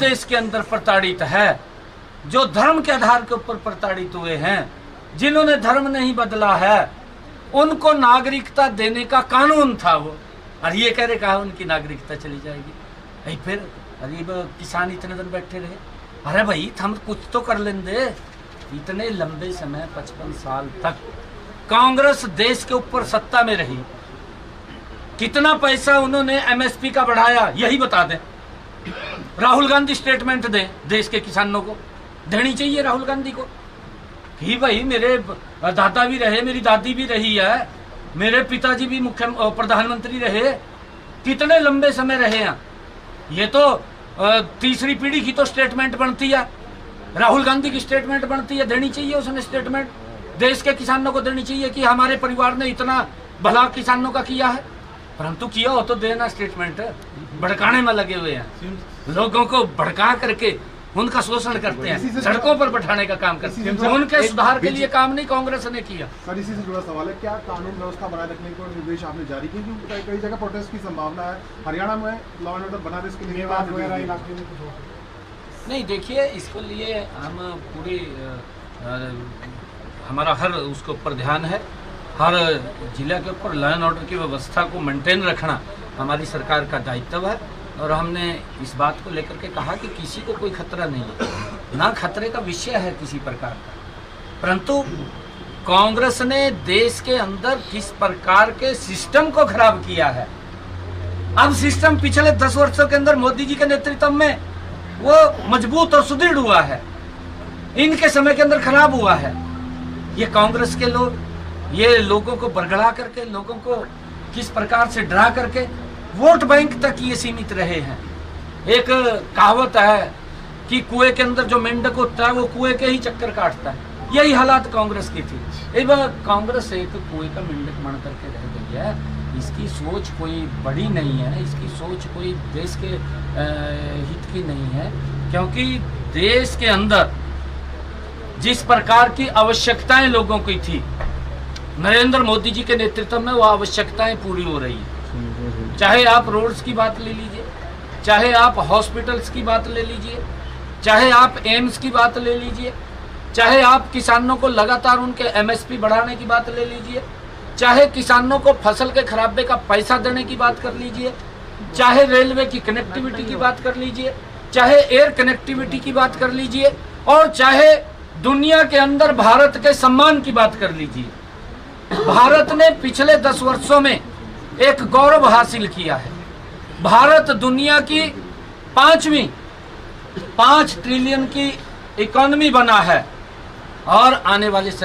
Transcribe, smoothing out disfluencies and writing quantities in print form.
देश के अंदर प्रताड़ित है, जो धर्म के आधार के ऊपर प्रताड़ित हुए हैं, जिन्होंने धर्म नहीं बदला है, उनको नागरिकता देने का कानून था वो, और ये कह रहे कहा उनकी नागरिकता चली जाएगी। भाई फिर गरीब किसान इतने दिन बैठे रहे, अरे भाई हम कुछ तो कर लेंगे। इतने लंबे समय 55 साल तक कांग्रेस देश के ऊपर सत्ता में रही, कितना पैसा उन्होंने एमएसपी का बढ़ाया यही बता दें। राहुल गांधी स्टेटमेंट दें, देश के किसानों को देनी चाहिए राहुल गांधी को कि भाई मेरे दादा भी रहे, मेरी दादी भी रही है, मेरे पिताजी भी मुख्य प्रधानमंत्री रहे, कितने लंबे समय रहे हैं। ये तो तीसरी पीढ़ी की तो स्टेटमेंट बनती है, राहुल गांधी की स्टेटमेंट बनती है, देनी चाहिए उसने स्टेटमेंट, देश के किसानों को देनी चाहिए कि हमारे परिवार ने इतना भला किसानों का किया है। परंतु किया हो तो देना स्टेटमेंट। भड़काने में लगे हुए हैं, लोगों को भड़का करके उनका शोषण करते हैं, सड़कों पर बैठाने का काम करते हैं। उनके सुधार के लिए काम नहीं कांग्रेस ने किया। सर इसी से जुड़ा सवाल है, क्या कानून व्यवस्था बनाए रखने के निर्देश आपने जारी किए? क्योंकि कई जगह प्रोटेस्ट की संभावना है, हरियाणा में लॉ एंड ऑर्डर बना रहे, इसके लिए नहीं। देखिए, इसके लिए हम पूरी हमारा हर उसके ऊपर ध्यान है, हर जिला के ऊपर लॉ एंड ऑर्डर की व्यवस्था को मेंटेन रखना हमारी सरकार का दायित्व है। और हमने इस बात को लेकर के कहा कि किसी को कोई खतरा नहीं है, ना खतरे का विषय है किसी प्रकार का। परंतु कांग्रेस ने देश के अंदर किस प्रकार के सिस्टम को खराब किया है, अब सिस्टम पिछले 10 वर्षों के अंदर मोदी जी के नेतृत्व में वो मजबूत और सुदृढ़ हुआ है, इनके समय के अंदर खराब हुआ है। ये कांग्रेस के लोग ये लोगों को बरगड़ा करके, लोगों को किस प्रकार से डरा करके वोट बैंक तक ये सीमित रहे हैं। एक कहावत है कि कुएं के अंदर जो मेंढक होता है वो कुएं के ही चक्कर काटता है, यही हालात कांग्रेस की थी। एक बार कांग्रेस एक कुएं का मेंढक बन करके रह गई है, इसकी सोच कोई बड़ी नहीं है, इसकी सोच कोई देश के हित की नहीं है। क्योंकि देश के अंदर जिस प्रकार की आवश्यकताएं लोगों की थी, नरेंद्र मोदी जी के नेतृत्व में वो आवश्यकताएं पूरी हो रही है। चाहे आप रोड्स की बात ले लीजिए, चाहे आप हॉस्पिटल्स की बात ले लीजिए, चाहे आप एम्स की बात ले लीजिए, चाहे आप किसानों को लगातार उनके एमएसपी बढ़ाने की बात ले लीजिए, चाहे किसानों को फसल के खराबे का पैसा देने की बात कर लीजिए, चाहे रेलवे की कनेक्टिविटी की बात कर लीजिए, चाहे एयर कनेक्टिविटी की बात कर लीजिए, और चाहे दुनिया के अंदर भारत के सम्मान की बात कर लीजिए। भारत ने पिछले 10 वर्षों में एक गौरव हासिल किया है। भारत दुनिया की 5 ट्रिलियन की इकोनॉमी बना है, और आने वाले समय